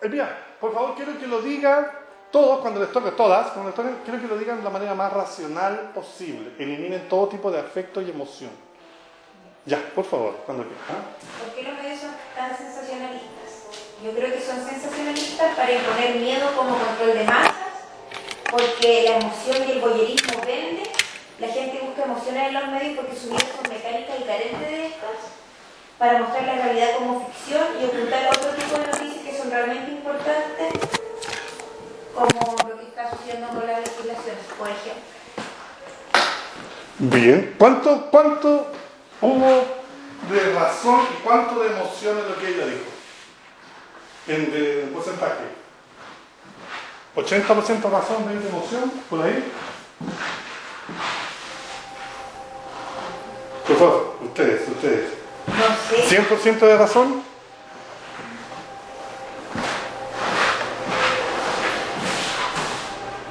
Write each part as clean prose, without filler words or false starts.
mira, por favor, quiero que lo digan todos, cuando les toque, todas, cuando les toque, quiero que lo digan de la manera más racional posible. Eliminen todo tipo de afecto y emoción. Ya, por favor, cuando quieran. ¿Por qué los medios son tan sensacionalistas? Yo creo que son sensacionalistas para imponer miedo como control de masas, porque la emoción y el voyerismo vende. La gente busca emociones en los medios porque sus vidas son mecánicas y carentes de estas, para mostrar la realidad como ficción y ocultar otro tipo de noticias que son realmente importantes, como lo que está sucediendo con las legislaciones, por ejemplo. Bien, ¿cuánto hubo de razón y cuánto de emoción en lo que ella dijo? En porcentaje. 80% razón, 20% emoción, por ahí. Por favor, ustedes. No sé. 100% de razón.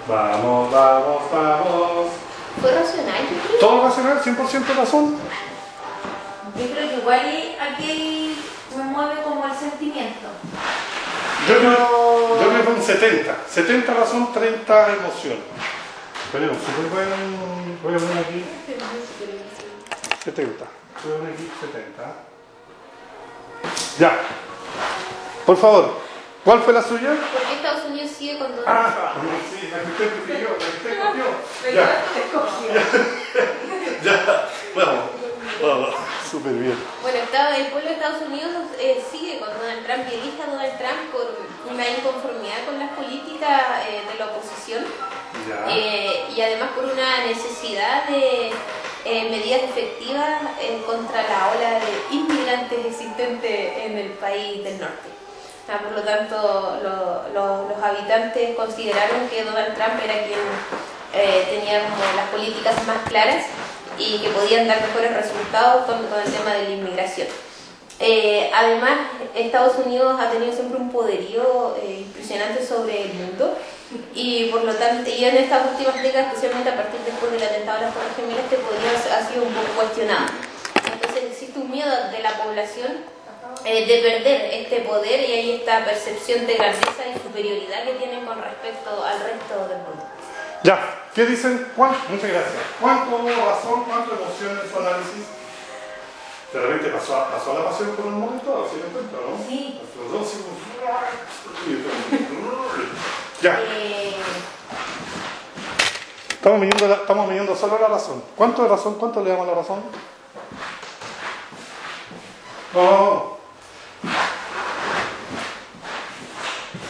Vamos. ¿Fue racional, yo creo? ¿Todo racional? ¿100% razón? Yo creo que igual aquí me mueve como el sentimiento. Yo creo que fue un 70. 70 razón, 30 emoción. Tenemos súper buen. Voy a poner aquí 70. Voy a poner aquí 70. Ya. Por favor, ¿cuál fue la suya? ¿Por qué Estados Unidos sigue con Donald Trump? Sí, la que usted prefirió, la que usted copió. Ya. Vamos. Súper bien. Bueno, el pueblo de Estados Unidos sigue con Donald Trump y elige a Donald Trump por una inconformidad con las políticas de la oposición y además por una necesidad de medidas efectivas contra la ola de inmigrantes existente en el país del norte. Por lo tanto, los habitantes consideraron que Donald Trump era quien tenía como las políticas más claras y que podían dar mejores resultados con el tema de la inmigración. Además, Estados Unidos ha tenido siempre un poderío impresionante sobre el mundo y por lo tanto, y en estas últimas décadas, especialmente a partir después del atentado a las Torres Gemelas, este poderío ha sido un poco cuestionado. Entonces existe un miedo de la población de perder este poder y hay esta percepción de grandeza y superioridad que tienen con respecto al resto del mundo. Ya, ¿qué dicen? Muchas gracias. ¿Cuánto hubo razón, cuánto emoción en su análisis? De repente pasó a la pasión por un momento, ¿se dan cuenta, no? Sí. Los dos, ya. Estamos midiendo solo la razón. ¿Cuánto de razón? ¿Cuánto le damos la razón? No.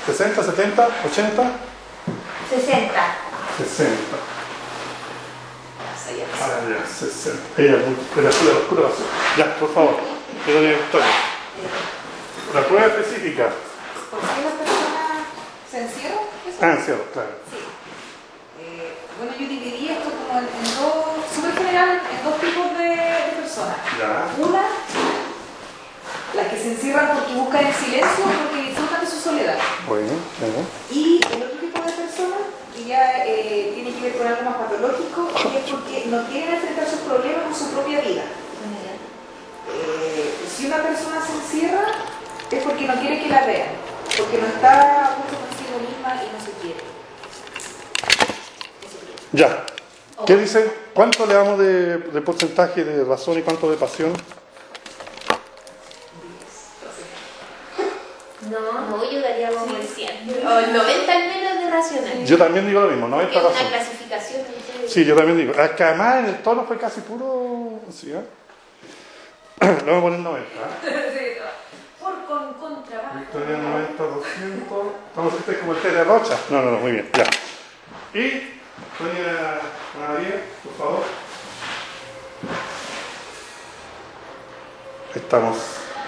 60, 70, 80. 60. 60. Ya, 60. Ella, la oscura razón. Ya, por favor. Que doña Victoria. La prueba específica. ¿Por qué las personas se encierran? Encierro, claro. Sí. Bueno, yo dividiría esto como en dos, súper general, en dos tipos de personas. Ya. Una, las que se encierran porque buscan el silencio o porque disfrutan de su soledad. Bueno, Y el otro tipo de personas que ya tiene que ver con algo más patológico, y es porque no quieren enfrentar sus problemas con su propia vida. Si una persona se encierra es porque no quiere que la vean, porque no está a gusto consigo misma y no se quiere. ya. ¿Qué dicen? ¿Cuánto le damos de porcentaje de razón y cuánto de pasión? No, yo daría como el 100. O el 90 al menos de racional. Yo también digo lo mismo, 90 Es una razón. clasificación. Entonces, Sí, yo también digo. Es que además en el tono fue casi puro. Sí, ¿eh? Le voy a poner 90. Por contra. Victoria 90, 200. Estamos este es como el té de Rocha. No, muy bien, ya. Y, doña María, por favor. Estamos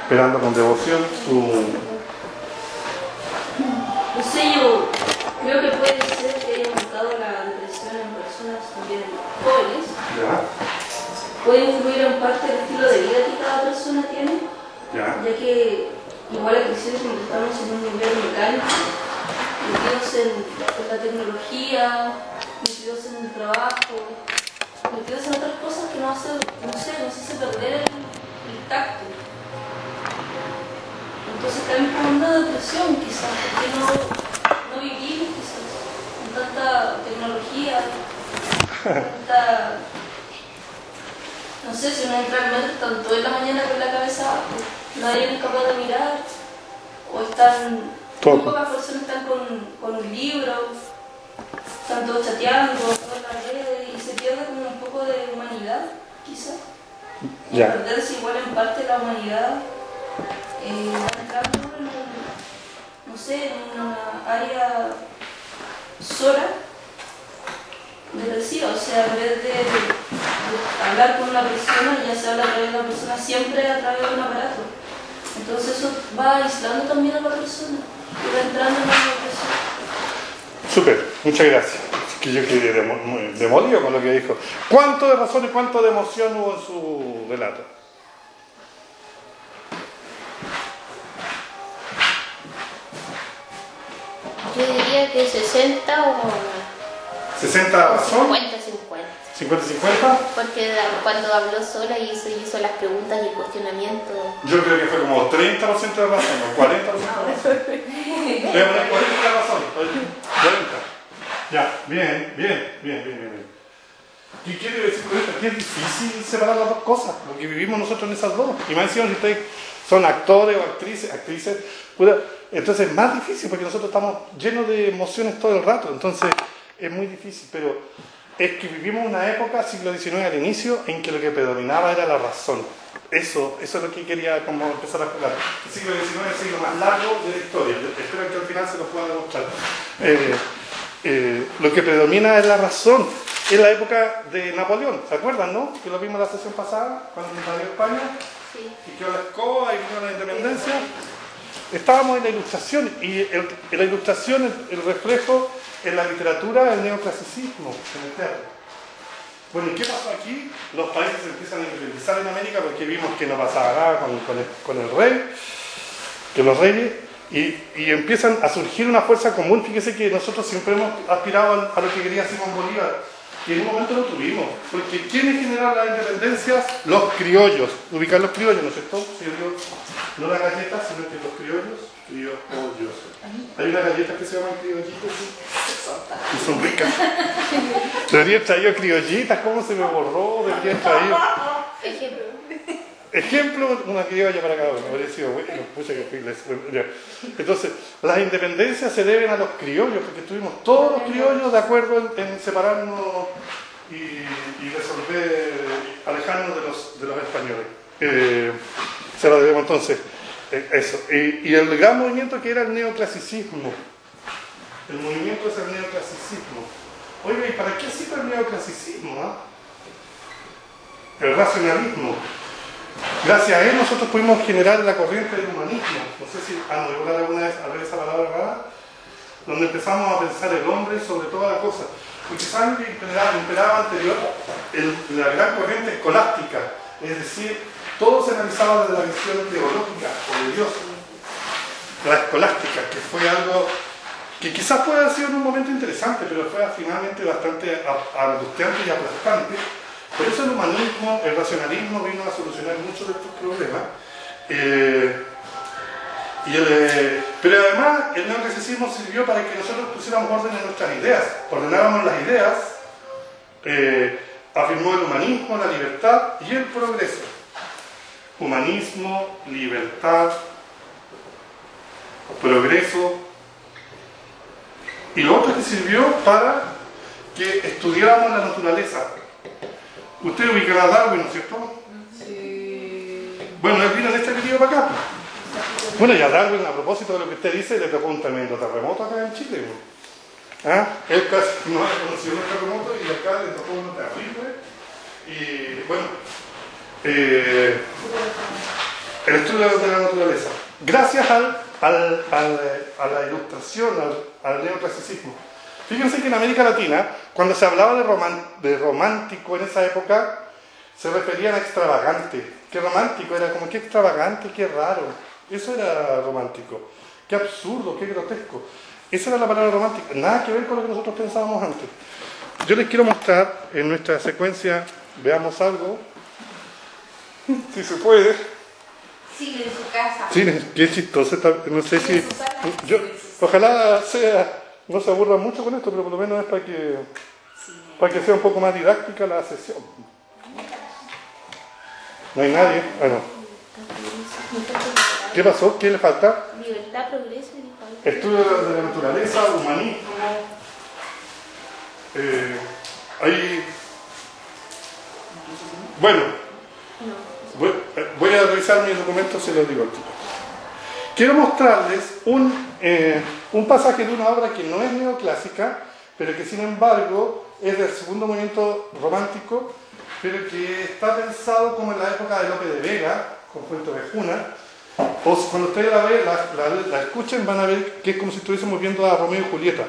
esperando con devoción su. No sé, yo creo que puede ser que haya aumentado la depresión en personas también jóvenes. Ya, Puede influir en parte el estilo de vida que cada persona tiene, ya. ya que igual a crecer como que estamos en un nivel mecánico, metidos en la tecnología, metidos en el trabajo, metidos en otras cosas que nos hace perder el tacto. Entonces también por una depresión quizás, porque no vivimos quizás con tanta tecnología, tanta... No sé, si uno entra al metro, están toda la mañana con la cabeza abajo, nadie es capaz de mirar, o están, muy pocas personas están con un libro, están todos chateando, todas las redes, y se pierde como un poco de humanidad, quizás. Ya. Perderse igual en parte la humanidad, entrando en no sé, en una área sola, depresiva, o sea, en vez de hablar con una persona, ya se habla a través de una persona, siempre a través de un aparato. Entonces eso va aislando también a la persona y va entrando en la depresión. Súper, muchas gracias. Es que yo quedé demolido con lo que dijo. ¿Cuánto de razón y cuánto de emoción hubo en su relato? Yo diría que 60 o 60 razón, 50-50. 50-50. Porque cuando habló sola y hizo las preguntas y el cuestionamiento. Yo creo que fue como 30% de razón o 40% de razón. Voy a poner 40 de razón. 40. Ya, bien. ¿Qué quiere decir con esto? Que es difícil separar las dos cosas, porque vivimos nosotros en esas dos. Y más encima si ustedes son actores o actrices, entonces es más difícil porque nosotros estamos llenos de emociones todo el rato. Entonces es muy difícil, pero es que vivimos una época, siglo XIX al inicio, en que lo que predominaba era la razón. Eso es lo que quería como empezar a explicar. El siglo XIX es el siglo más largo de la historia. Espero que al final se lo pueda demostrar. Lo que predomina es la razón. Es la época de Napoleón, ¿se acuerdan, no? Que lo vimos la sesión pasada, cuando invadió España. Sí. Y quedó la escoba y vino la independencia. Estábamos en la ilustración, y en la ilustración el reflejo en la literatura del neoclasicismo, en el teatro. Bueno, ¿y qué pasó aquí? Los países se empiezan a independizar en América porque vimos que no pasaba nada con el rey, que los reyes, y empiezan a surgir una fuerza común. Fíjese que nosotros siempre hemos aspirado a lo que quería Simón Bolívar, y en un momento lo tuvimos, porque ¿quiénes generaron las independencias? Los criollos. Ubicar los criollos, ¿no es cierto? Si yo digo, no las galletas, sino que los criollos. Hay unas galletas que se llaman criollitas y son ricas. Debería haber traído criollitas, ¿cómo se me borró? Debería haber traído. Ejemplo, una criolla para cada uno. Habría sido bueno, mucha que. Entonces, las independencias se deben a los criollos, porque estuvimos todos los criollos de acuerdo en separarnos y resolver, alejarnos de los españoles. Se lo debemos entonces. Eso. Y el gran movimiento que era el neoclasicismo. El movimiento es el neoclasicismo. Oiga, ¿y para qué sirve el neoclasicismo? El racionalismo. Gracias a él nosotros pudimos generar la corriente del humanismo. No sé si han oído alguna vez a ver esa palabra rara, donde empezamos a pensar el hombre sobre toda la cosa. Porque saben que imperaba anterior la gran corriente escolástica, es decir, todo se analizaba desde la visión teológica o de Dios. La escolástica, que fue algo que quizás puede haber sido en un momento interesante, pero fue finalmente bastante angustiante y aplastante. Por eso el humanismo, el racionalismo vino a solucionar muchos de estos problemas. Pero además el neoclasicismo sirvió para que nosotros pusiéramos orden en nuestras ideas, ordenáramos las ideas, afirmó el humanismo, la libertad y el progreso. Humanismo, libertad, progreso. Y lo otro que sirvió para que estudiáramos la naturaleza. Usted ubica a Darwin, ¿no es cierto? Sí. Bueno, él vino en este video para acá. Bueno, y a Darwin, a propósito de lo que usted dice, le tocó un tremendo terremoto acá en Chile. ¿Ah? Él casi no ha conocido un terremoto y acá le tocó uno terrible. Y bueno, el estudio de la naturaleza. Gracias a la ilustración, al neoclasicismo. Fíjense que en América Latina, cuando se hablaba de romántico en esa época, se referían a extravagante. Qué romántico, era como qué extravagante, qué raro. Eso era romántico. Qué absurdo, qué grotesco. Esa era la palabra romántica. Nada que ver con lo que nosotros pensábamos antes. Yo les quiero mostrar en nuestra secuencia, veamos algo, si se puede. Cine en su casa. Sí, qué chistoso. No sé si... Ojalá no se aburra mucho con esto, pero por lo menos es para que sea un poco más didáctica la sesión. No hay nadie. Bueno. ¿Qué pasó? ¿Qué le falta? Libertad, progreso y diferencia. Estudio de la naturaleza, humanismo. Bueno, voy a revisar mis documentos y se los digo al chico. Quiero mostrarles un pasaje de una obra que no es neoclásica, pero que sin embargo es del segundo movimiento romántico, pero que está pensado como en la época de Lope de Vega, con Fuenteovejuna. O cuando ustedes la escuchen van a ver que es como si estuviésemos viendo a Romeo y Julieta.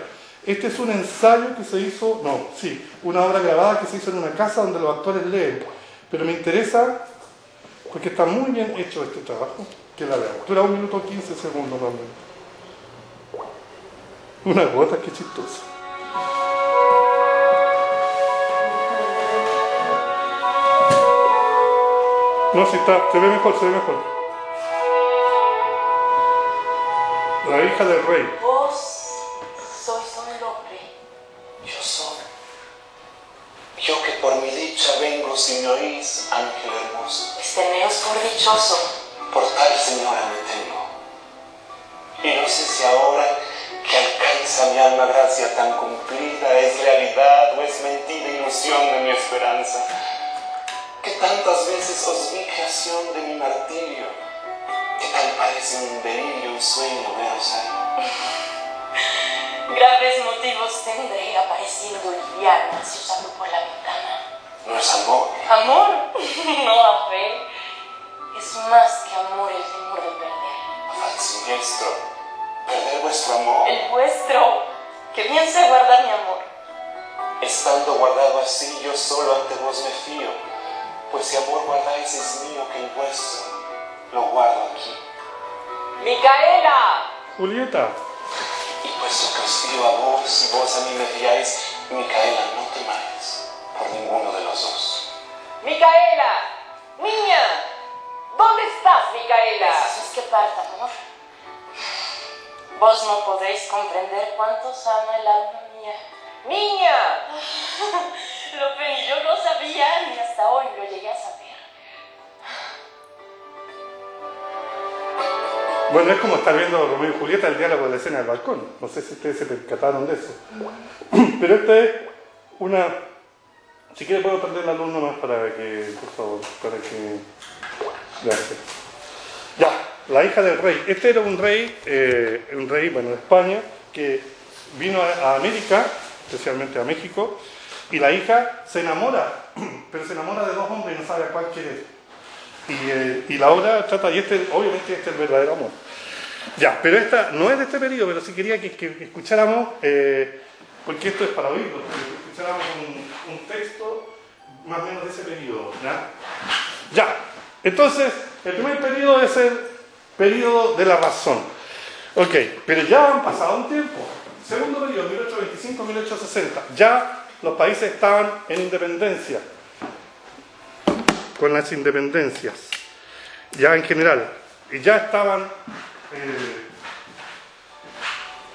Este es un ensayo que se hizo, una obra grabada que se hizo en una casa donde los actores leen. Pero me interesa, porque está muy bien hecho este trabajo, que la vean. Dura 1 minuto 15 segundos realmente. Una gota, qué chistoso. No, si está, se ve mejor, se ve mejor. La hija del rey. Vos sois un hombre. Yo soy. Yo que por mi dicha vengo, si me oís, ángel hermoso. Teneos por dichoso. Por tal señora me tengo. Y no sé si ahora que alcanza mi alma gracia tan cumplida es realidad o es mentira ilusión de mi esperanza. Que tantas veces os vi creación de mi martirio, que tal parece un delirio, un sueño veros ahí. Graves motivos tendré apareciendo liviana si os abro por la ventana. No es amor. ¿Amor? No a fe. Es más que amor el temor de perder. Afán siniestro. ¿Perder vuestro amor? El vuestro. Que bien sé guardar mi amor. Estando guardado así, yo solo ante vos me fío. Pues si amor guardáis es mío que el vuestro lo guardo aquí. ¡Micaela! Julieta. Y puesto que os fío a vos y vos a mí me fiáis, Micaela, no temáis por ninguno de los dos. ¡Micaela! ¡Niña! ¿Dónde estás, Micaela? Es que parta, amor. Vos no podéis comprender cuántos ama el alma mía. ¡Niña! Lo que ni yo no sabía, ni hasta hoy lo llegué a saber. Bueno, es como estar viendo Romeo y Julieta, el diálogo de la escena del balcón. No sé si ustedes se percataron de eso. Pero esta es una... Si quiere puedo prender la luz nomás para que... Por favor, para que... Gracias. Ya, la hija del rey. Este era un rey, bueno, de España, que vino a América, especialmente a México, y la hija se enamora, pero se enamora de dos hombres y no sabe a cuál quiere. Y la obra trata, y obviamente este es el verdadero amor. Ya, pero esta no es de este periodo, pero sí quería que escucháramos, porque esto es para oírlo, que escucháramos un texto más o menos de ese periodo. Ya, entonces, el primer periodo es el periodo de la razón. Ok, pero ya han pasado un tiempo. Segundo periodo, 1825-1860. Ya los países estaban en independencia, con las independencias, ya en general, y ya estaban,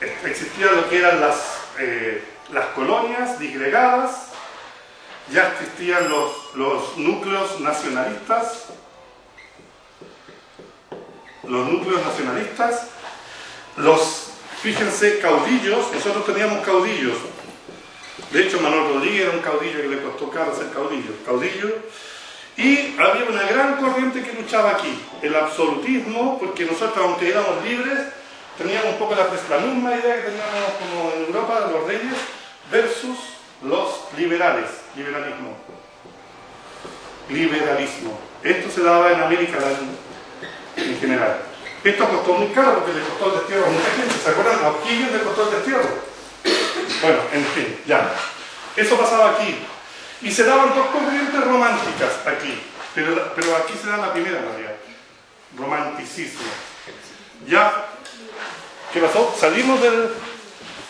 existían lo que eran las colonias disgregadas, ya existían los núcleos nacionalistas, fíjense, caudillos. Nosotros teníamos caudillos. De hecho, Manuel Rodríguez era un caudillo que le costó caro ser caudillo. Y había una gran corriente que luchaba aquí, el absolutismo, porque nosotros, aunque éramos libres, teníamos un poco la misma idea que teníamos como en Europa, los reyes, versus los liberalismo. Esto se daba en América en general. Esto costó muy caro porque le costó el destierro a mucha gente. ¿Se acuerdan? A O'Higgins le costó el destierro. Bueno, en fin, ya. Eso pasaba aquí. Y se daban dos corrientes románticas aquí. Pero aquí se da la primera en realidad. Romanticismo. Ya. ¿Qué pasó?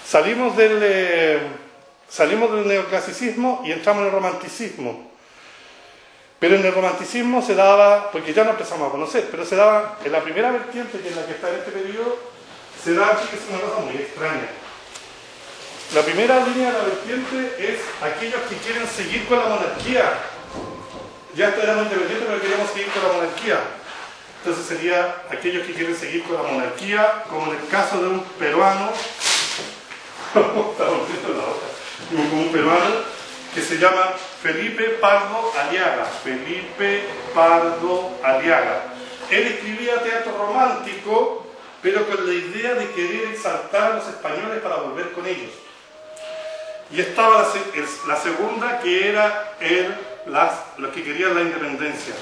Salimos del neoclasicismo y entramos en el romanticismo. Pero en el romanticismo se daba, porque ya no empezamos a conocer, pero se daba en la primera vertiente, que es la que está en este periodo, se da, que es una cosa muy extraña. La primera línea de la vertiente es aquellos que quieren seguir con la monarquía. Ya éramos independientes, pero queremos seguir con la monarquía. Entonces sería aquellos que quieren seguir con la monarquía, como en el caso de un peruano, como un peruano, que se llama Felipe Pardo Aliaga. Felipe Pardo Aliaga. Él escribía teatro romántico, pero con la idea de querer exaltar a los españoles para volver con ellos. Y estaba la segunda, que era los que querían la independencia.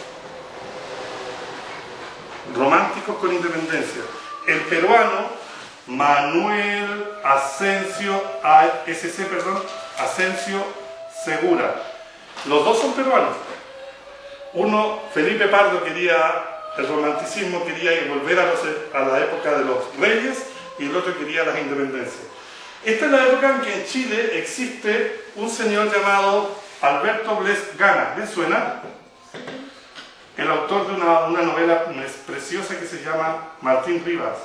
Románticos con independencia. El peruano Manuel Asensio Segura. Los dos son peruanos. Uno, Felipe Pardo, quería el romanticismo, quería volver a la época de los reyes, y el otro quería las independencias. Esta es la época en que en Chile existe un señor llamado Alberto Bles Gana. ¿Les suena? El autor de una novela preciosa que se llama Martín Rivas.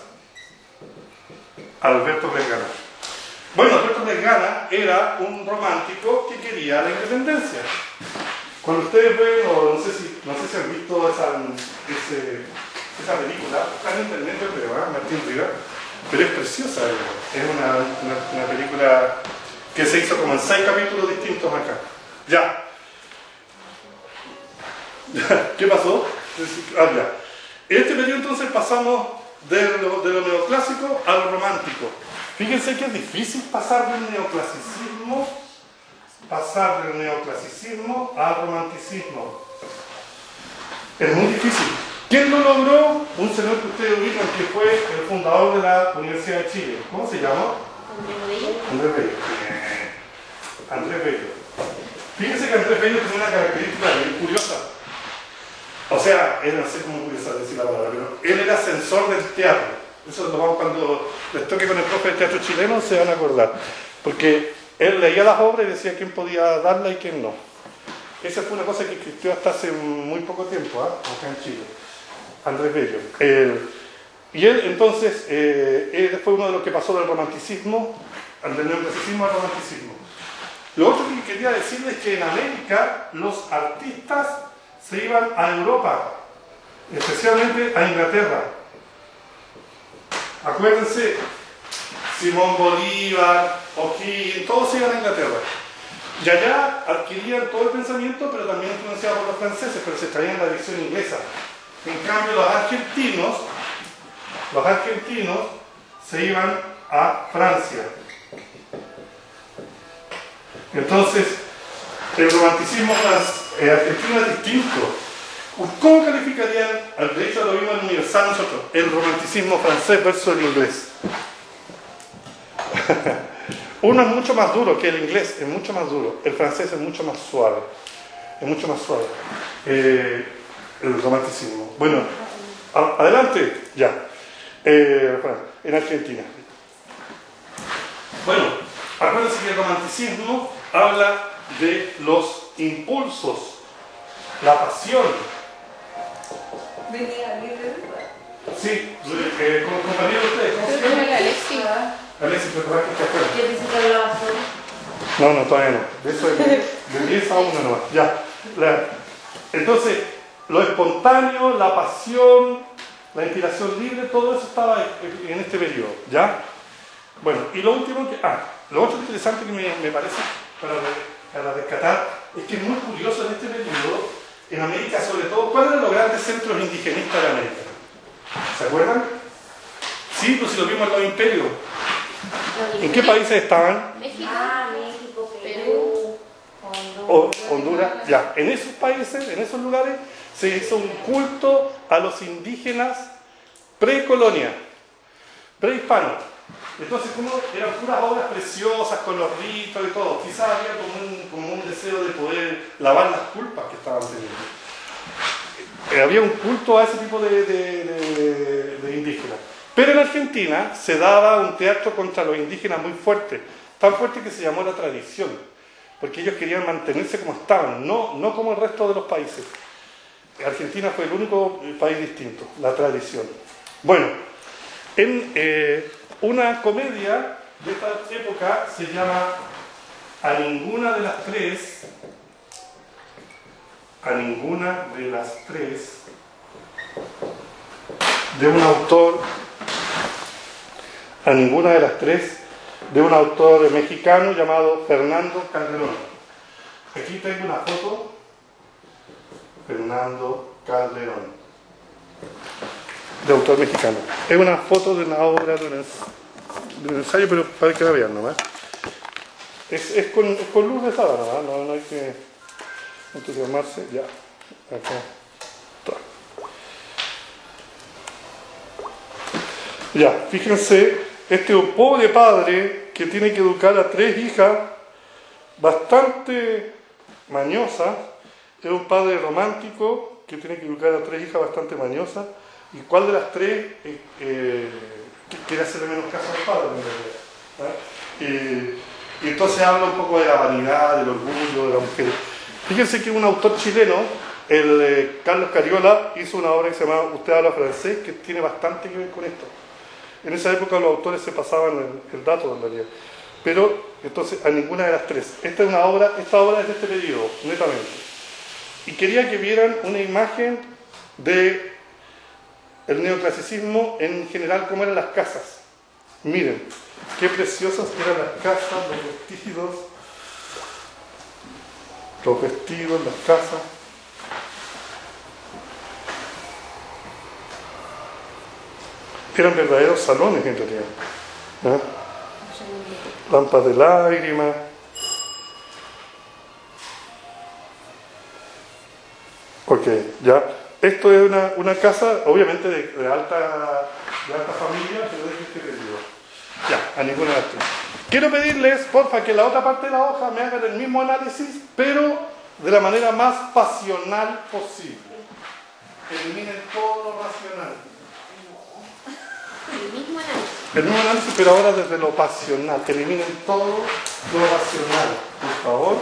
Alberto Bles Gana. Bueno, Alberto Bles Gana era un romántico que quería la independencia. Cuando ustedes ven, o no sé si han visto esa película, está en internet, yo creo, Martín Rivas, pero es preciosa. Es una película que se hizo como en 6 capítulos distintos acá. Ya. ¿Qué pasó? Ya. En este periodo entonces pasamos de lo neoclásico a lo romántico. Fíjense que es difícil pasar del neoclasicismo al romanticismo. Es muy difícil. ¿Quién lo logró? Un señor que ustedes ubican, que fue el fundador de la Universidad de Chile. ¿Cómo se llama? Andrés Bello. Fíjense que Andrés Bello tiene una característica bien curiosa. O sea, no sé cómo curiosa decir la palabra, pero él era censor del teatro. Eso lo vamos, cuando les toque con el profe de teatro chileno, se van a acordar. Porque él leía las obras y decía quién podía darla y quién no. Esa fue una cosa que existió hasta hace muy poco tiempo, acá en Chile. Andrés Bello. Y él, entonces, él fue uno de los que pasó del romanticismo, del neoclasicismo al romanticismo. Lo otro que quería decirles es que en América los artistas se iban a Europa, especialmente a Inglaterra. Acuérdense, Simón Bolívar, O'Higgins, todos se iban a Inglaterra. Y allá adquirían todo el pensamiento, pero también influenciado por los franceses, pero se traían la visión inglesa. En cambio, los argentinos se iban a Francia. Entonces, el romanticismo argentino es distinto. ¿Cómo calificarían, de hecho lo vimos en Universal nosotros, el romanticismo francés versus el inglés? Uno es mucho más duro que el inglés, es mucho más duro. El francés es mucho más suave. Es mucho más suave. El romanticismo. Bueno, adelante, ya. En Argentina. Bueno, acuérdense que el romanticismo habla de los impulsos, la pasión. Venía libre. Sí, compañero de ustedes, ¿cómo se llama? Alexis, ¿preparás que está afuera? Yo pensé que hablaba solo. No, todavía no. De eso de 10 a 1 nomás. Ya. Entonces, lo espontáneo, la pasión, la inspiración libre, todo eso estaba en este periodo. ¿Ya? Bueno, y lo último lo otro interesante que me parece para rescatar es que es muy curioso en este periodo, en América sobre todo, ¿cuáles eran los grandes centros indigenistas de América? ¿Se acuerdan? Sí, pues si lo vimos en los imperios. ¿En qué países estaban? México, México, Perú, Honduras. Ya, en esos países, en esos lugares, se hizo un culto a los indígenas pre-colonia, prehispanos. Entonces, eran puras obras preciosas con los ritos y todo. Quizás había como un deseo de poder lavar las culpas que estaban teniendo. Había un culto a ese tipo de indígenas. Pero en Argentina se daba un teatro contra los indígenas muy fuerte, tan fuerte que se llamó la tradición, porque ellos querían mantenerse como estaban, no como el resto de los países. Argentina fue el único país distinto, la tradición. Bueno, en una comedia de esta época se llama A ninguna de las tres, de un autor, A ninguna de las tres, de un autor mexicano llamado Fernando Calderón. Aquí tengo una foto. Fernando Calderón, de autor mexicano. Es una foto de una obra, de un ensayo, pero para que la vean nomás. Es con luz de sábana, ¿no? No hay que entusiasmarse. Ya, acá está. Ya, fíjense, este pobre padre que tiene que educar a 3 hijas bastante mañosas. Es un padre romántico que tiene que educar a 3 hijas bastante mañosas. ¿Y cuál de las 3 quiere hacerle menos caso al padre, en realidad? Y entonces habla un poco de la vanidad, del orgullo de la mujer. Fíjense que un autor chileno, el Carlos Cariola, hizo una obra que se llama Usted habla francés, que tiene bastante que ver con esto. En esa época los autores se pasaban el dato, en realidad. Pero, entonces, a ninguna de las 3. Esta obra es de este periodo, netamente. Y quería que vieran una imagen del neoclasicismo en general, cómo eran las casas. Miren, qué preciosas eran las casas, los vestidos, las casas. Eran verdaderos salones en realidad. ¿Eh? Lampas de lágrimas. Ok, ya. Esto es una casa, obviamente, de alta familia, pero de este periodo. Ya, a ninguna de las 3. Quiero pedirles, porfa, que en la otra parte de la hoja me hagan el mismo análisis, pero de la manera más pasional posible. Eliminen todo lo racional. El mismo análisis. El mismo análisis, pero ahora desde lo pasional. Eliminen todo lo racional, por favor.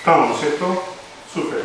Estamos, ¿no es cierto? Súper.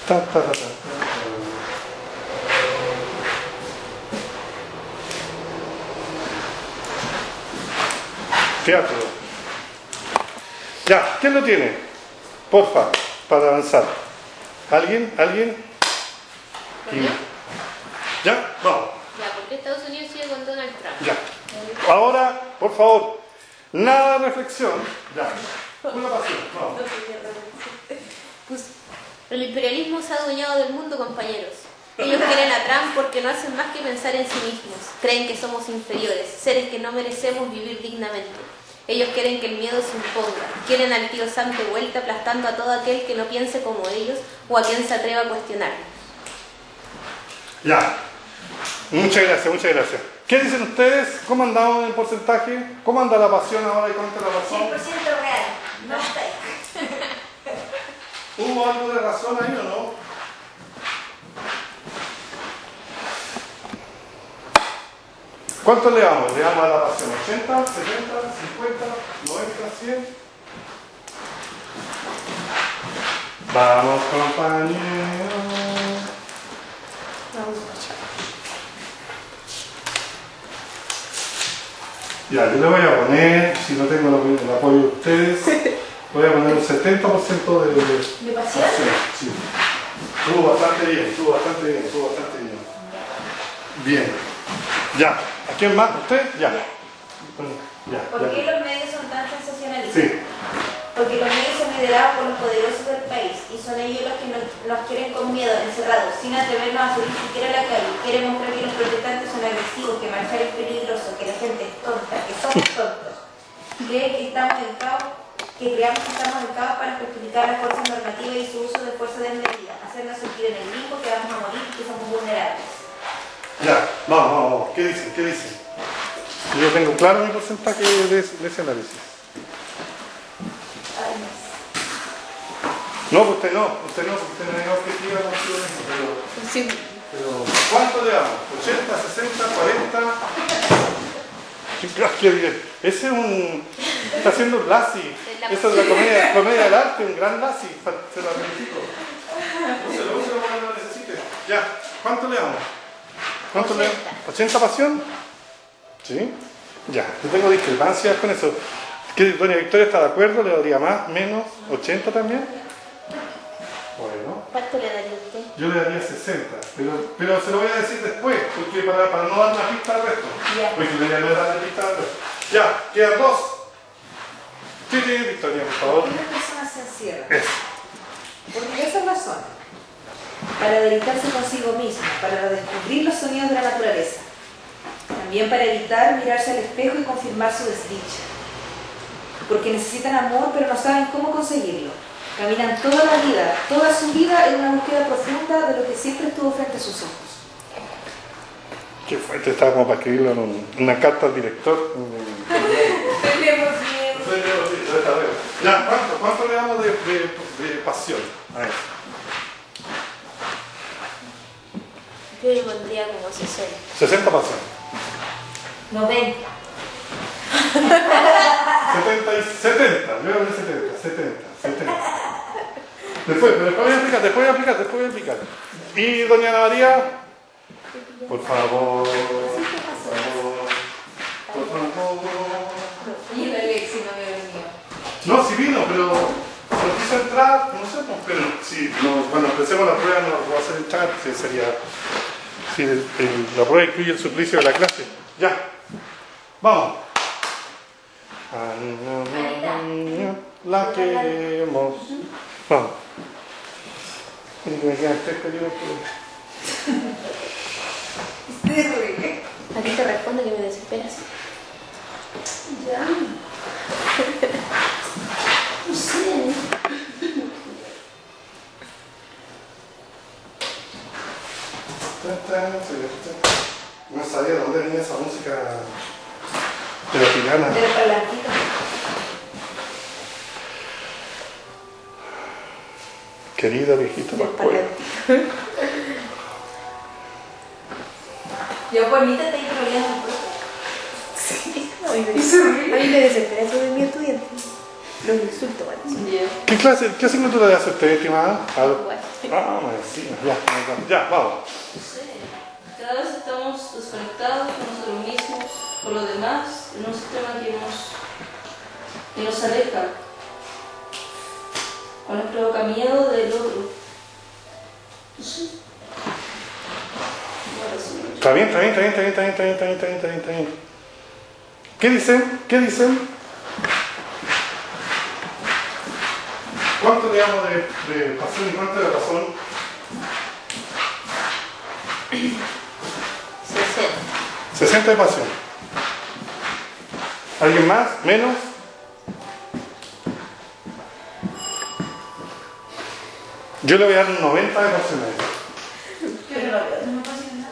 Ta, ta, ta, ta, ta. Teatro. Ya, ¿quién lo tiene? Porfa, para avanzar. ¿Alguien? ¿Alguien? ¿Bueno? ¿Ya? Vamos. Ya, ¿por qué Estados Unidos sigue con Donald Trump? Ya. Ahora, por favor, nada de reflexión. Ya. Una pasión. Vamos. Pues, el imperialismo se ha adueñado del mundo, compañeros. Ellos quieren a Trump porque no hacen más que pensar en sí mismos. Creen que somos inferiores, seres que no merecemos vivir dignamente. Ellos quieren que el miedo se imponga. Quieren al tío Sam de vuelta, aplastando a todo aquel que no piense como ellos o a quien se atreva a cuestionar. Ya. Muchas gracias, muchas gracias. ¿Qué dicen ustedes? ¿Cómo andamos en el porcentaje? ¿Cómo anda la pasión ahora y cuánto la razón? 100% real, no está ahí. ¿Hubo algo de razón ahí o no? ¿Cuánto le damos? ¿Le damos a la pasión? ¿80, 70, 50, 90, 100? Vamos, compañeros. Ya, yo le voy a poner, si no tengo el apoyo de ustedes, voy a poner un 70% de ¿De pasión? Sí. Estuvo bastante bien, estuvo bastante bien, estuvo bastante bien. Bien. Ya. ¿A quién más? ¿Usted? Ya. Ya. ¿Por qué Ya. los medios son tan sensacionalistas? Sí. Porque los medios son liderados por los poderosos del país y son ellos los que nos quieren con miedo, encerrados, sin atrevernos a salir siquiera a la calle. Quieren mostrar que los protestantes son agresivos, que marchar es peligroso, que la gente es tonta, que somos tontos. Creen que estamos en caos, que creamos que estamos en caos para justificar las fuerzas normativas y su uso de fuerza desmedida, hacernos sentir en el limbo que vamos a morir y que somos vulnerables. Ya. Vamos. ¿Qué dicen? ¿Qué dicen? Yo tengo claro mi porcentaje de ese análisis. Ay, No, usted no, porque usted no es objetiva consigo mismo, Sí. pero ¿cuánto le damos? ¿80, 60, 40? ¡Qué bien! Ese es está haciendo un Lassie. Esa es la comedia del arte, un gran Lassie, se lo felicito. Úselo cuando lo necesite. Ya, ¿cuánto le damos? ¿Cuánto le damos? ¿80 pasión? ¿Sí? Ya, yo tengo discrepancias con eso. ¿Qué, doña Victoria está de acuerdo? ¿Le daría más, menos? ¿80 también? Bueno. ¿Cuánto le daría usted? Yo le daría 60, pero se lo voy a decir después, porque para no dar una pista al resto. Ya. Porque no voy a dar pista al resto. Ya, quedan dos. Sí, Victoria, por favor. ¿Por qué las personas se encierran? Eso. Por diversas razones. Para deleitarse consigo mismo, para descubrir los sonidos de la naturaleza. También para evitar mirarse al espejo y confirmar su desdicha. Porque necesitan amor, pero no saben cómo conseguirlo. Caminan toda la vida, toda su vida en una búsqueda profunda de lo que siempre estuvo frente a sus ojos. Qué fuerte, estaba como para escribirlo en una carta al director. tenemos miedo. Ya, ¿cuánto le damos de pasión a eso? Yo le pondría como 60. 60 pasión. 90. 70, yo voy a poner 70. Después voy a explicar. Y doña Ana María, por favor. Y la Alexi no me venía. No, sí vino, pero no quiso entrar, no sé, pero si cuando empecemos la prueba no va a ser el chat, la prueba incluye el suplicio de la clase. Ya, vamos. La queremos. Vamos. Tiene que me quedan 3 periodos. A ti te responde que me desesperas. Ya. No sé. No sabía dónde venía esa música de la tirana. Del parlantito. Querida viejita Pascual. Yo por mí te estoy problemas. A mí me desespera eso de mi estudiante. Los insulto, parece. ¿Qué asignatura le hace usted, estimada? Igual. Ah, sí, ya, vamos. No sé, cada vez estamos desconectados con nosotros mismos, con los demás, en un sistema que nos aleja, que nos provoca miedo del otro. No sé. Está bien. ¿Qué dicen? ¿Cuánto le damos de pasión y cuánto de razón? 60 de pasión. ¿Alguien más? ¿Menos? Yo le voy a dar un 90 de pasión a ella. Yo no lo veo, no me pasa nada.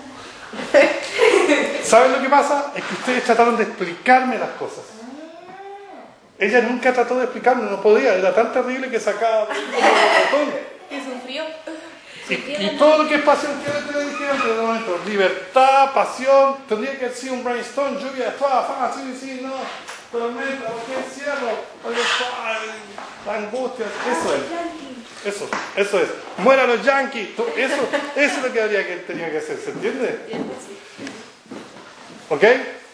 ¿Saben lo que pasa? Es que ustedes trataron de explicarme las cosas. Ella nunca trató de explicarme, no podía, era tan terrible que sacaba el botón. ¿Qué sufrió? Y todo lo que es pasión, que te dije antes de momento, libertad, pasión, tendría que haber sido un brainstorm, lluvia, sí, no, tormenta, cielo, la angustia, eso es, mueran los yankees, eso es lo que tenía que hacer, ¿se entiende? ¿Ok?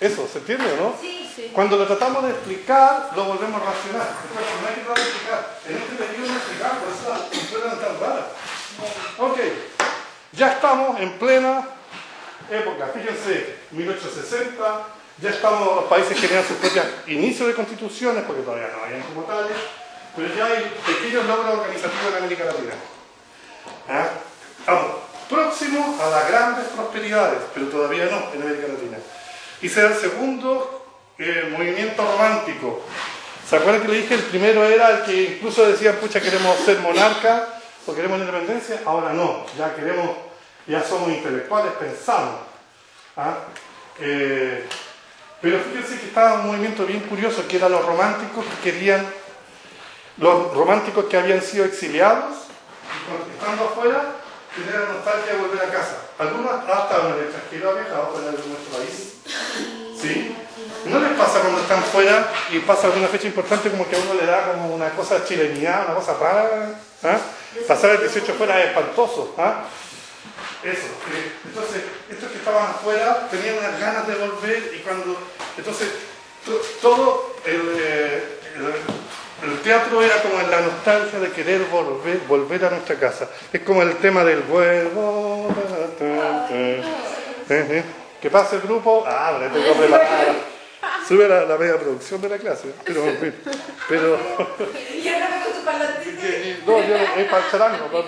Eso, ¿se entiende o no? Sí. Cuando lo tratamos de explicar, lo volvemos racional. No hay que tratar de explicar. En este periodo no explicar, por eso las culturas eran tan raras. Ok, ya estamos en plena época. Fíjense, 1860, ya estamos, los países generan sus propios inicios de constituciones, porque todavía no hayan como tales, pero ya hay pequeños logros organizativos en América Latina. Estamos próximos a las grandes prosperidades, pero todavía no en América Latina. Y será el segundo movimiento romántico. ¿Se acuerdan que le dije? El primero era el que incluso decían, pucha, queremos ser monarca o queremos la independencia. Ahora no, ya somos intelectuales, pensamos. Pero fíjense que estaba un movimiento bien curioso, que eran los románticos que habían sido exiliados y estando afuera, tenían la nostalgia de volver a casa. Algunos hasta en el extranjero, viajado fuera de nuestro país. ¿Sí? ¿No les pasa cuando están fuera y pasa alguna fecha importante como que a uno le da como una cosa de chilenidad, una cosa rara? Pasar el 18 fuera es espantoso. Eso. Entonces, estos que estaban afuera tenían unas ganas de volver y cuando... Entonces, todo el teatro era como en la nostalgia de querer volver a nuestra casa. Es como el tema del vuelvo... ¿Qué pasa el grupo? Me la tengo preparada. Sube la media producción de la clase. Pero en fin. Y ahora me con tu parlantito. No, es para el charango, para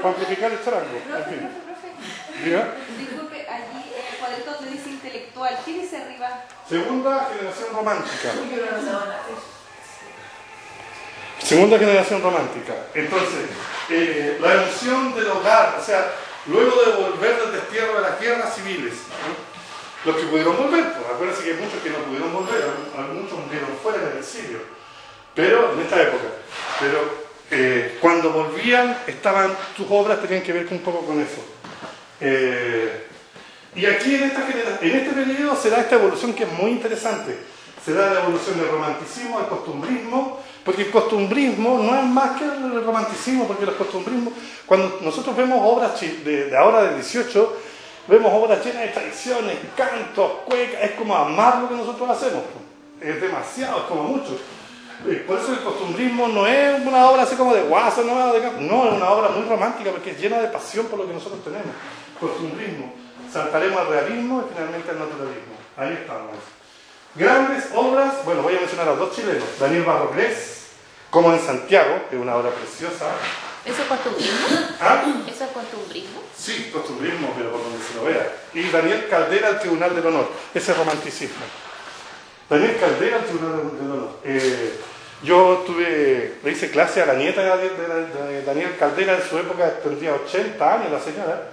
amplificar el charango. En fin. ¿Ya? Disculpe, allí en el cuadrito te dice intelectual. ¿Qué dice arriba? Segunda generación romántica. Segunda generación romántica. Entonces, la emoción del hogar, o sea, luego de volver del destierro de las guerras civiles, los que pudieron volver, pues acuérdense que hay muchos que no pudieron volver, muchos murieron fuera del exilio, pero en esta época. Pero cuando volvían, sus obras tenían que ver un poco con eso. Y aquí en este periodo se da esta evolución que es muy interesante. Se da la evolución del romanticismo, del costumbrismo, porque el costumbrismo no es más que el romanticismo, porque los costumbrismos, cuando nosotros vemos obras de ahora del 18, vemos obras llenas de tradiciones, cantos, cuecas, es como amar lo que nosotros hacemos. Es demasiado, es como mucho. Por eso el costumbrismo no es una obra así como de guasa, no, es una obra muy romántica porque es llena de pasión por lo que nosotros tenemos. Costumbrismo. Saltaremos al realismo y finalmente al naturalismo. Ahí estamos. Grandes obras, bueno, voy a mencionar a dos chilenos. Daniel Barroclés, Como en Santiago, que es una obra preciosa. ¿Eso es costumbrismo? ¿Eso es costumbrismo? Sí, costumbrismo, pero por donde se lo vea. Y Daniel Caldera, El Tribunal del Honor. Ese es romanticismo. Daniel Caldera, El Tribunal del Honor. Yo le hice clase a la nieta de Daniel Caldera, en su época tendría 80 años la señora,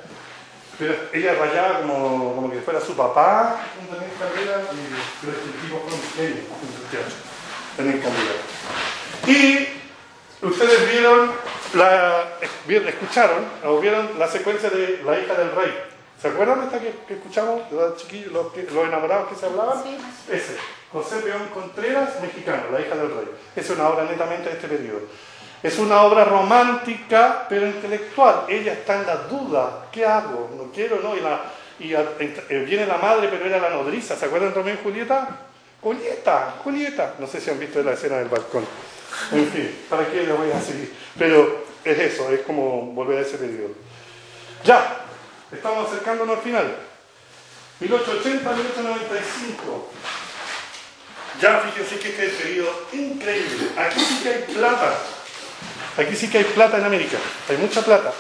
pero ella rayaba como que fuera su papá, un Daniel Caldera, y el tipo fue un genio, Daniel Caldera. Y ustedes escucharon o vieron la secuencia de La hija del rey. ¿Se acuerdan de esta que escuchamos, de los chiquillos, los enamorados que se hablaban? Sí. Ese, José Peón Contreras, mexicano, La hija del rey. Es una obra netamente de este periodo. Es una obra romántica, pero intelectual. Ella está en la duda. ¿Qué hago? ¿No quiero? ¿No? Viene la madre, pero era la nodriza. ¿Se acuerdan de Romeo y Julieta? Julieta. No sé si han visto la escena del balcón. En fin, ¿para qué le voy a seguir? Pero es eso, es como volver a ese periodo. Ya, estamos acercándonos al final. 1880, 1895. Ya, fíjense que este es el periodo increíble. Aquí sí que hay plata. Aquí sí que hay plata en América. Hay mucha plata.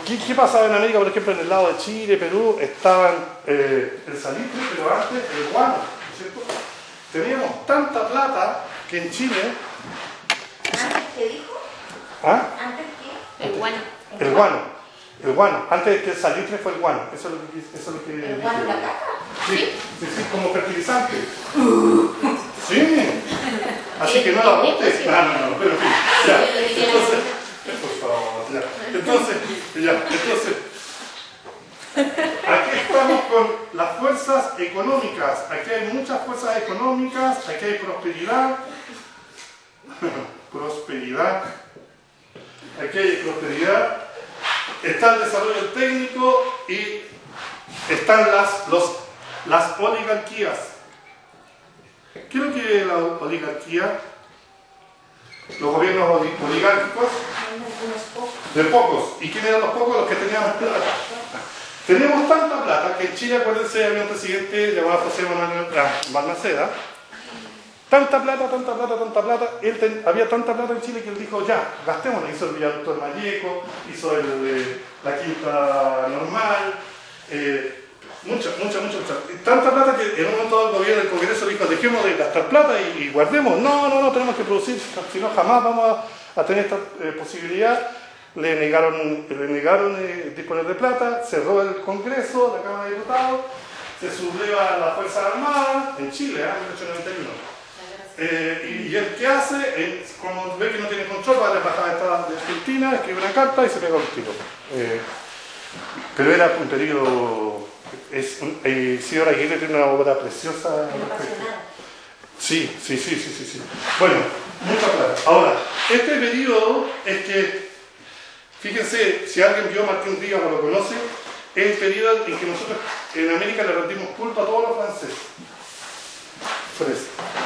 ¿Qué pasaba en América? Por ejemplo, en el lado de Chile, Perú, estaban el salitre, pero antes el guano, ¿cierto? Teníamos tanta plata que en Chile... ¿Antes qué dijo? ¿Ah? ¿Antes qué? El guano. El guano. Antes que el salitre fue el guano. Eso es lo que ¿El guano la caca? Sí, como fertilizante. Sí. Así que no la botes. No, pero en fin. Ya. Entonces, por favor, ya. Entonces, aquí estamos con las fuerzas económicas. Aquí hay muchas fuerzas económicas, aquí hay prosperidad. Aquí hay prosperidad. Está el desarrollo técnico y están las oligarquías. ¿Qué es lo que es la oligarquía? Los gobiernos oligárquicos de pocos. ¿Y quiénes eran los pocos? Los que tenían plata. Tenemos tanta plata que en Chile, acuérdense, había un presidente llamado José Manuel Balmaceda. Tanta plata. Había tanta plata en Chile que él dijo, ya, gastémosla. Hizo el viaducto de Malleco, hizo la Quinta Normal, mucha. Tanta plata que en un momento el gobierno del Congreso dijo, dejemos de gastar plata y guardemos. No, tenemos que producir, si no jamás vamos a tener esta posibilidad. Le negaron disponer de plata, cerró el Congreso, la Cámara de Diputados, se subleva la Fuerza Armada en Chile, en 1891. Y él ¿qué hace? Como ve que no tiene control, va a la embajada de Argentina, escribe una carta y se pega un tiro. Pero era un periodo... Isidora Aguirre tiene una obra preciosa. Sí. Bueno, mucha plata. Ahora, este periodo es que, fíjense, si alguien vio a Martín Díaz o lo conoce, es el periodo en que nosotros en América le rendimos culto a todos los franceses.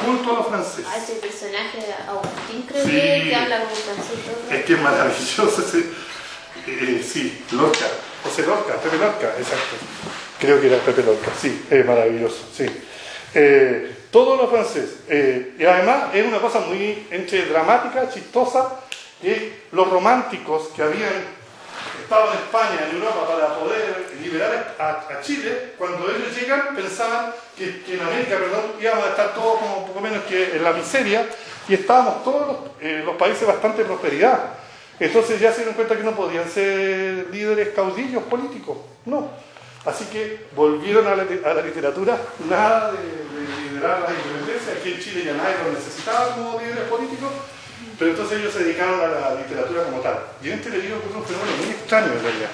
Culto a los franceses. Ese personaje de Agustín, creo que habla como francés. Es que es maravilloso ese. Sí, Lorca. José Lorca, Pepe Lorca, exacto. Creo que era Pepe Lorca, sí, es maravilloso, sí. Todos los franceses. Y además es una cosa muy entre dramática, chistosa, que los románticos que habían estado en España, en Europa, para poder liberar a Chile, cuando ellos llegan pensaban que en América, íbamos a estar todos como un poco menos que en la miseria, y estábamos todos los países bastante prosperidad. Entonces ya se dieron cuenta que no podían ser líderes caudillos políticos, no. Así que volvieron a la literatura, nada de liderar la independencia. Aquí en Chile ya nadie los necesitaba como líderes políticos, pero entonces ellos se dedicaron a la literatura como tal. Y en este periodo ocurre un fenómeno muy extraño en realidad,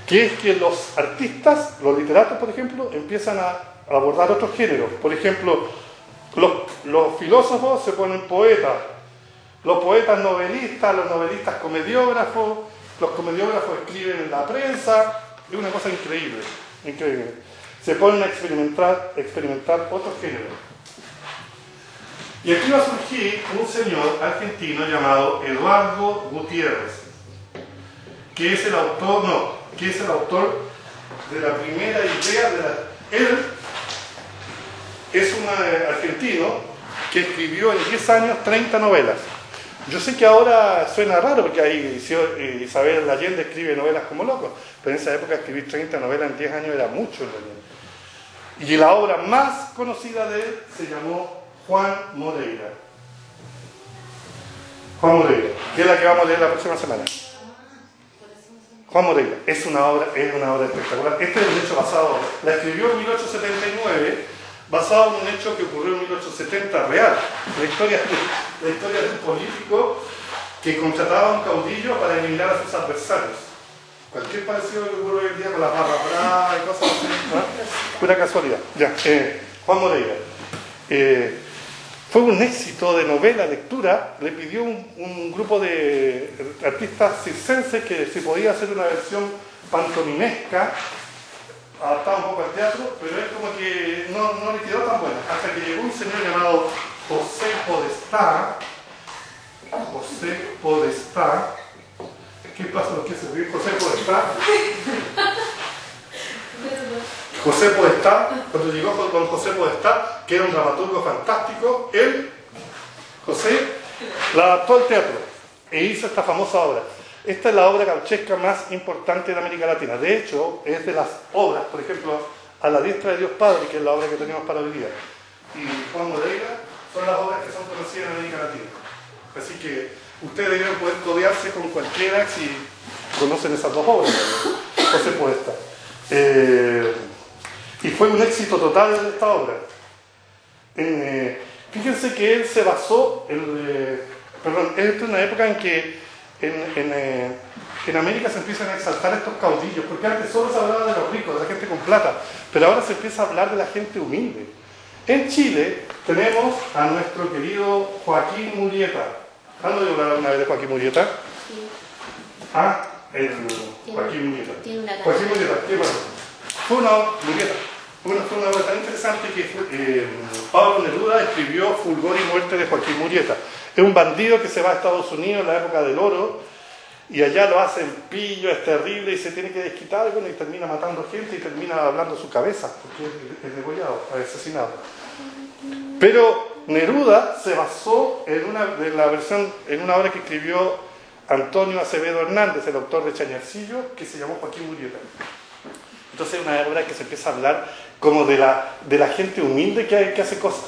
que es que los artistas, los literatos por ejemplo, empiezan a abordar otros géneros. Por ejemplo, los filósofos se ponen poetas, los poetas novelistas, los novelistas comediógrafos, los comediógrafos escriben en la prensa. Es una cosa increíble. Se ponen a experimentar otros géneros. Y aquí va a surgir un señor argentino llamado Eduardo Gutiérrez, que es el autor de la primera idea Él es un argentino que escribió en 10 años 30 novelas. Yo sé que ahora suena raro porque ahí Isabel Allende escribe novelas como loco, pero en esa época escribir 30 novelas en 10 años era mucho en realidad. Y la obra más conocida de él se llamó Juan Moreira. Que es la que vamos a leer la próxima semana. Juan Moreira es una obra espectacular. Este es un hecho basado, la escribió en 1879, basado en un hecho que ocurrió en 1870 real. La historia de un político que contrataba a un caudillo para eliminar a sus adversarios. Cualquier parecido que ocurre hoy en día con las barras bravas y cosas así, ¿no? Pura casualidad. Ya, Juan Moreira. fue un éxito de novela, lectura. Le pidió un grupo de artistas circenses que si podía hacer una versión pantominesca, adaptada un poco al teatro, pero es como que no le quedó tan buena. Hasta que llegó un señor llamado José Podestá. ¿Qué pasa? ¿Lo que se ríe? José Podestá, cuando llegó con José Podestá, que era un dramaturgo fantástico, José la adaptó al teatro e hizo esta famosa obra. Esta es la obra gauchesca más importante de América Latina. De hecho, es de las obras, por ejemplo, A la diestra de Dios Padre, que es la obra que tenemos para hoy día, y Juan Moreira, son las obras que son conocidas en América Latina. Así que ustedes deben poder codearse con cualquiera si conocen esas dos obras. José Podestá. Y fue un éxito total esta obra. Fíjense que él se basó, es una época en que en América se empiezan a exaltar estos caudillos, porque antes solo se hablaba de los ricos, de la gente con plata, pero ahora se empieza a hablar de la gente humilde. En Chile tenemos a nuestro querido Joaquín Murieta. ¿Han oído hablar alguna vez de Joaquín Murieta? Sí. Joaquín Murieta. Joaquín Murieta, qué bueno. Fue una obra tan interesante que Pablo Neruda escribió Fulgor y muerte de Joaquín Murieta. Es un bandido que se va a Estados Unidos en la época del oro y allá lo hacen pillo, es terrible y se tiene que desquitar y termina matando gente y termina hablando su cabeza porque es degollado, asesinado. Pero Neruda se basó en una obra que escribió Antonio Acevedo Hernández, el autor de Chañarcillo, que se llamó Joaquín Murieta. Entonces es una obra que se empieza a hablar como de la gente humilde que hace cosas.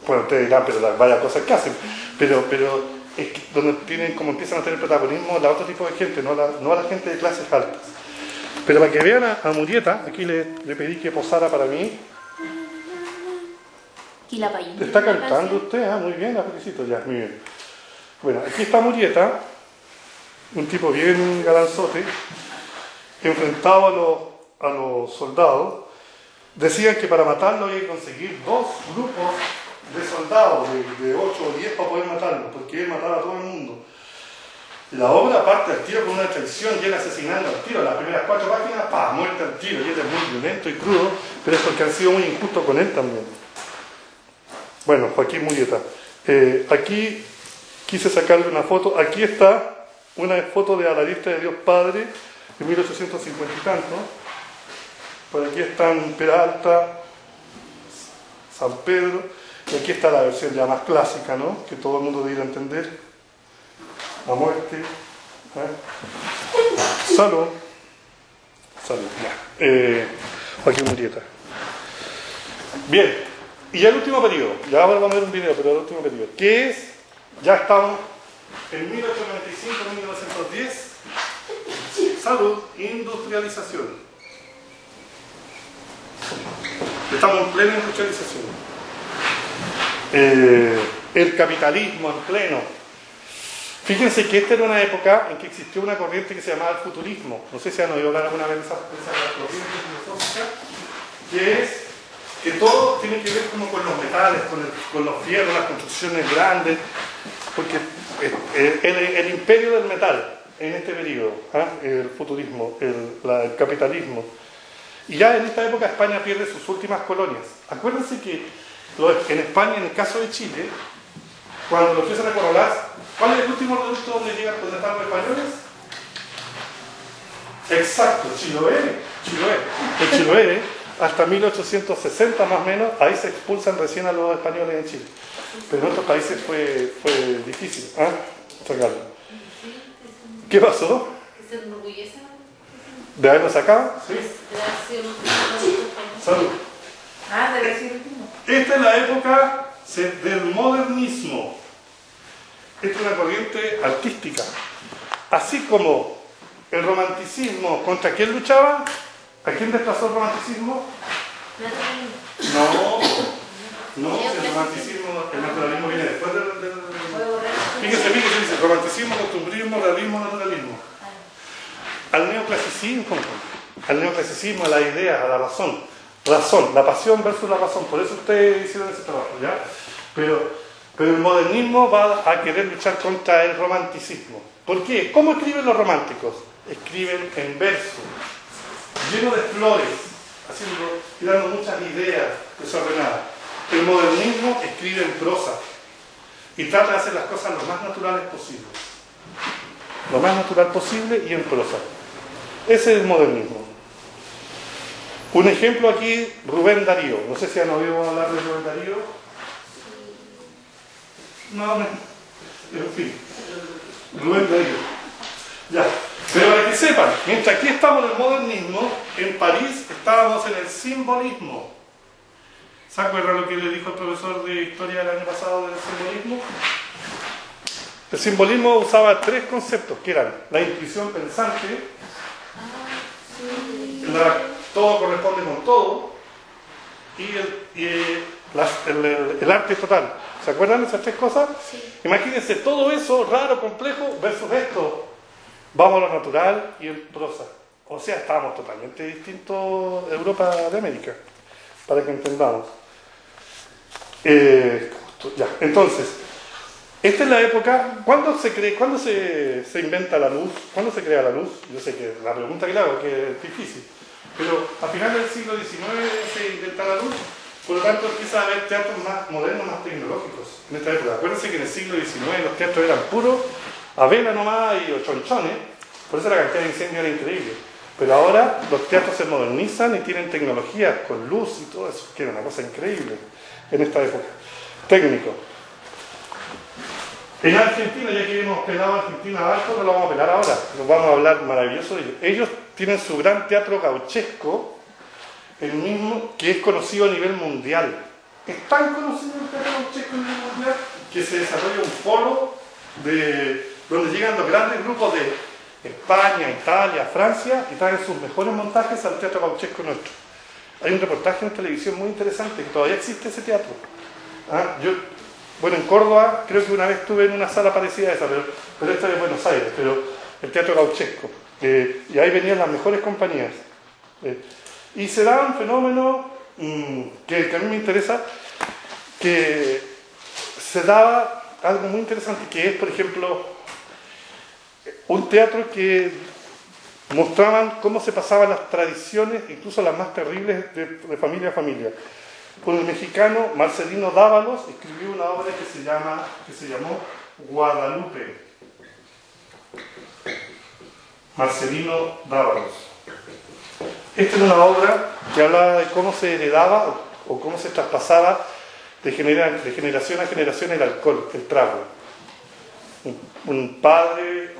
Bueno, ustedes dirán, pero las varias cosas que hacen. Pero es que donde empiezan a tener protagonismo la otro tipo de gente, no a la gente de clases altas. Pero para que vean a Murieta, aquí le pedí que posara para mí. ¿Está cantando usted? Muy bien, la felicito ya, muy bien. Bueno, aquí está Murieta, un tipo bien galanzote, enfrentado a los soldados. Decían que para matarlo había que conseguir 2 grupos de soldados, de 8 o 10 para poder matarlo, porque él mataba a todo el mundo. La obra parte al tiro con una traición y él asesinando al tiro. Las primeras 4 páginas, muerte al tiro, y él es muy violento y crudo, pero es porque han sido muy injustos con él también. Bueno, Joaquín Murieta. Aquí quise sacarle una foto. Aquí está una foto de A la diestra de Dios Padre, de 1850 y tanto. Por aquí están Peralta, San Pedro, y aquí está la versión ya más clásica, ¿no? Que todo el mundo debería entender. La muerte. Salud. Joaquín Murieta. Bien. Y el último periodo, ya ahora vamos a ver un video, pero el último periodo, que es, ya estamos en 1895-1910, salud, industrialización. Estamos en plena industrialización. El capitalismo en pleno. Fíjense que esta era una época en que existió una corriente que se llamaba el futurismo. No sé si han oído hablar alguna vez de esa corriente filosófica, que es que todo tiene que ver como con los metales, con los fierros, las construcciones grandes, porque el imperio del metal en este periodo, el futurismo, el capitalismo. Y ya en esta época España pierde sus últimas colonias. Acuérdense que en España, en el caso de Chile, cuando lo empiezan a coronar, ¿cuál es el último producto donde están los españoles? Exacto, Chiloé. El Chiloé, hasta 1860 más o menos, ahí se expulsan recién a los españoles en Chile. Pero en otros países fue difícil sacarlo. ¿Qué pasó? ¿Que se enorgullecen? ¿De haberlo sacado? Sí. Salud. Debe ser último. Esta es la época del modernismo. Esta es una corriente artística. Así como el romanticismo, ¿contra quién luchaba? ¿A quién desplazó el romanticismo? No, el romanticismo, el naturalismo viene después del... Fíjense, dice romanticismo, costumbrismo, realismo, naturalismo. Al neoclasicismo, a la idea, a la razón, la pasión versus la razón. Por eso ustedes hicieron ese trabajo, ¿ya? Pero el modernismo va a querer luchar contra el romanticismo. ¿Por qué? ¿Cómo escriben los románticos? Escriben en verso, lleno de flores, tirando muchas ideas desordenadas. El modernismo escribe en prosa y trata de hacer las cosas lo más naturales posible. Lo más natural posible y en prosa. Ese es el modernismo. Un ejemplo aquí, Rubén Darío. No sé si han oído hablar de Rubén Darío. No, en fin. Rubén Darío. Ya. Pero para que sepan, mientras aquí estamos en el modernismo, en París estábamos en el simbolismo. ¿Se acuerdan lo que le dijo el profesor de historia el año pasado del simbolismo? El simbolismo usaba tres conceptos, que eran la intuición pensante, todo corresponde con todo, y el arte total. ¿Se acuerdan de esas tres cosas? Sí. Imagínense todo eso raro, complejo, versus esto. Vamos a lo natural y en prosa. O sea, estábamos totalmente distintos de Europa de América, para que entendamos. Ya, entonces, esta es la época. ¿Cuándo se inventa la luz? ¿Cuándo se crea la luz? Yo sé que la pregunta que le hago que es difícil, pero a finales del siglo XIX se inventa la luz, por lo tanto empieza a haber teatros más modernos, más tecnológicos en esta época. Acuérdense que en el siglo XIX los teatros eran puros a vela nomás y chonchones, por eso la cantidad de incendios era increíble. Pero ahora los teatros se modernizan y tienen tecnologías con luz y todo eso, que era una cosa increíble en esta época. Técnico. En Argentina, ya que hemos pelado a Argentina abajo, no lo vamos a pelar ahora, nos vamos a hablar maravilloso de ellos. Ellos tienen su gran teatro gauchesco, el mismo que es conocido a nivel mundial. Es tan conocido el teatro gauchesco a nivel mundial que se desarrolla un foro donde llegan los grandes grupos de España, Italia, Francia y traen sus mejores montajes al teatro gauchesco nuestro. Hay un reportaje en televisión muy interesante que todavía existe ese teatro. Bueno, en Córdoba creo que una vez estuve en una sala parecida a esa, pero esta es de Buenos Aires, pero el teatro gauchesco. Y ahí venían las mejores compañías. Y se da un fenómeno que a mí me interesa, que se daba algo muy interesante, que es, por ejemplo, un teatro que mostraban cómo se pasaban las tradiciones, incluso las más terribles, de familia a familia. Con el mexicano Marcelino Dávalos escribió una obra que se llamó Guadalupe. Marcelino Dávalos. Esta era una obra que hablaba de cómo se heredaba o cómo se traspasaba de generación a generación el alcohol, el trago. Un padre,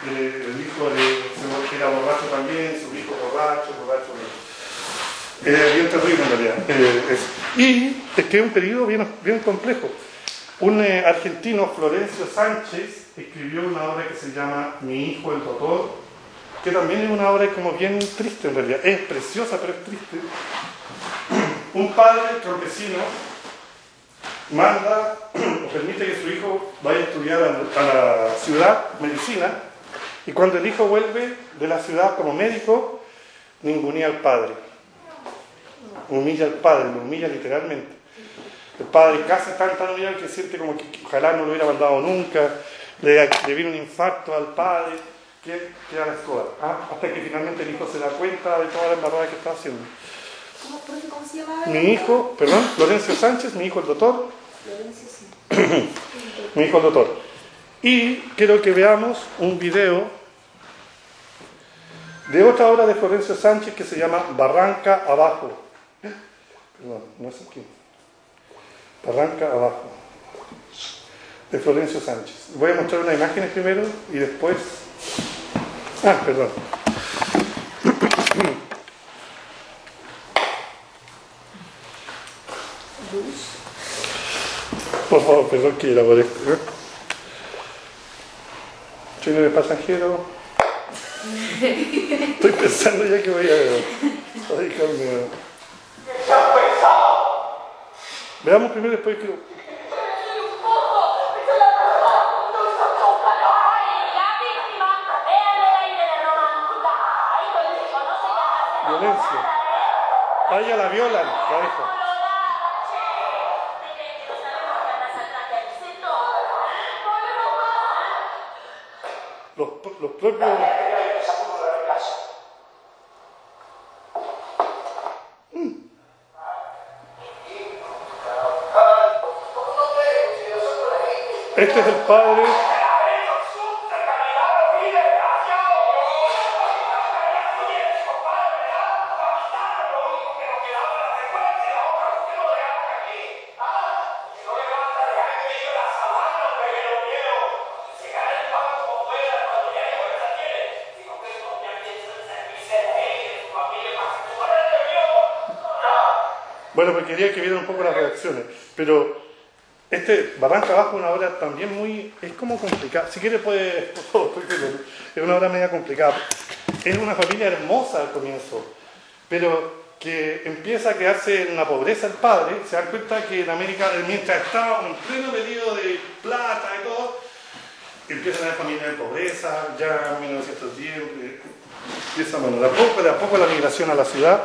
el hijo era borracho también, su hijo borracho. Bien terrible en realidad. Y es que es un periodo bien complejo. Un argentino, Florencio Sánchez, escribió una obra que se llama Mi hijo el doctor, que también es una obra como bien triste en realidad. Es preciosa, pero es triste. Un padre campesino manda o permite que su hijo vaya a estudiar a la ciudad medicina, y cuando el hijo vuelve de la ciudad como médico, ningunea al padre. Humilla al padre, lo humilla literalmente. El padre casi está tan humillado que siente como que ojalá no lo hubiera mandado nunca, le viene un infarto al padre, que queda la escoba. Hasta que finalmente el hijo se da cuenta de toda la embarrada que está haciendo. ¿Cómo se llamaba? Mi hijo, Florencio Sánchez, mi hijo el doctor. Florencio, sí. Mi hijo el doctor. Y quiero que veamos un video de otra obra de Florencio Sánchez que se llama Barranca Abajo. Perdón, no es aquí. Barranca Abajo, de Florencio Sánchez. Voy a mostrar unas imágenes primero y después... perdón. Por favor, perdón que era por esto. Soy de pasajero. Estoy pensando ya que voy a dedicarme a... Veamos primero, después que... Violencia. A ella la violan, la dejan. los propios... Este es el padre. Bueno, pues quería que vieran un poco las reacciones, pero Barranca Abajo es una obra también muy, es como complicada, si quieres puedes, por favor, es una obra media complicada, es una familia hermosa al comienzo, pero que empieza a quedarse en la pobreza el padre, se dan cuenta que en América, mientras estaba en pleno pedido de plata y todo, empieza a haber familias en pobreza, ya en 1910, empieza, bueno, de a poco la migración a la ciudad,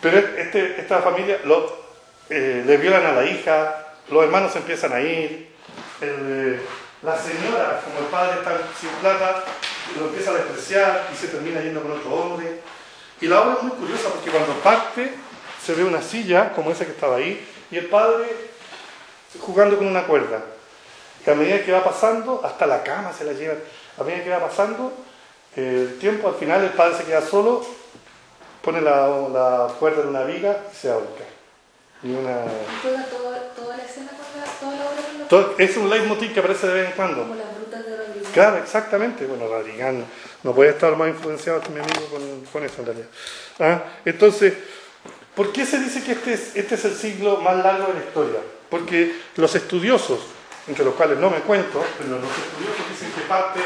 pero esta familia le violan a la hija, los hermanos empiezan a ir, la señora, como el padre está sin plata, lo empieza a despreciar y se termina yendo con otro hombre. Y la obra es muy curiosa porque cuando parte se ve una silla, como esa que estaba ahí, y el padre jugando con una cuerda. Y a medida que va pasando, hasta la cama se la lleva, a medida que va pasando el tiempo, al final el padre se queda solo, pone la cuerda en una viga y se ahorca. Y ¿Juega toda la escena con toda la obra? Es un leitmotiv que aparece de vez en cuando. Como las brutas de Rodriguez. Claro, exactamente. Bueno, Rodriguez no puede estar más influenciado que mi amigo con eso en realidad. Entonces, ¿por qué se dice que este es el siglo más largo de la historia? Porque los estudiosos, entre los cuales no me cuento, pero los estudiosos dicen que parte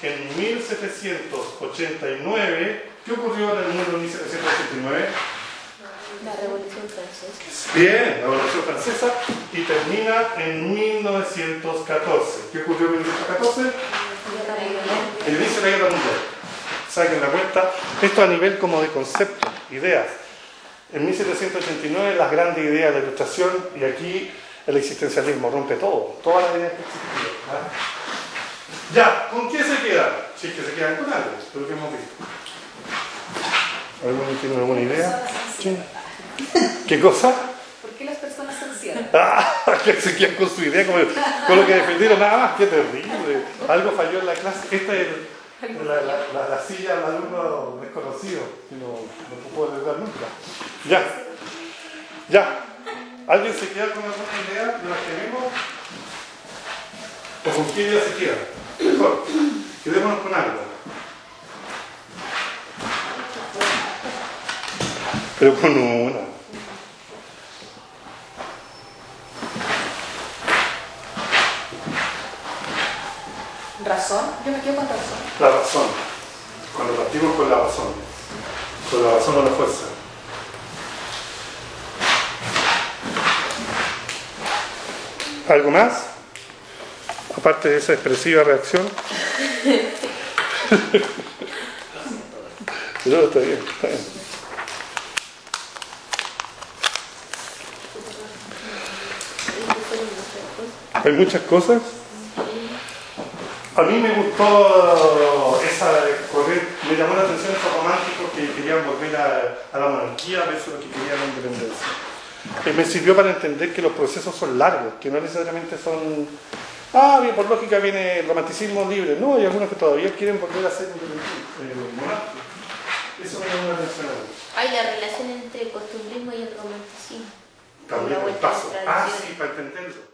en 1789. ¿Qué ocurrió en el mundo en 1789? La Revolución Francesa. Bien, la Revolución Francesa, y termina en 1914. ¿Qué ocurrió en 1914? El inicio de la Guerra Mundial. Saquen la cuenta. Esto a nivel como de concepto, ideas. En 1789 las grandes ideas de la Ilustración, y aquí el existencialismo rompe todo, todas las ideas que existían. Ya, ¿con qué se quedan? Si es que se quedan con algo, pero que hemos visto. ¿Alguno tiene alguna idea? Sí. ¿Qué cosa? ¿Por qué las personas se encierran? Que se quedan con su idea, con lo que defendieron, nada más. ¡Qué terrible! Algo falló en la clase. Esta es la silla del alumno desconocido, que no puedo ayudar nunca. Ya. ¿Alguien se queda con alguna idea de las que vimos? ¿O con qué idea se queda? Mejor, quedémonos con algo. Pero con una. ¿Razón? Yo me quedo con razón. La razón. Cuando partimos con la razón. Con la razón o la fuerza. ¿Algo más? Aparte de esa expresiva reacción. Pero está bien, está bien. Hay muchas cosas. A mí me gustó esa corriente, me llamó la atención esos románticos que querían volver a la monarquía versus los que querían la independencia. Me sirvió para entender que los procesos son largos, que no necesariamente son... bien, por lógica viene el romanticismo libre. No, hay algunos que todavía quieren volver a ser monárquicos. Eso me llamó la atención a mí. Hay la relación entre el costumbrismo y el romanticismo. También el paso. Sí, para entenderlo.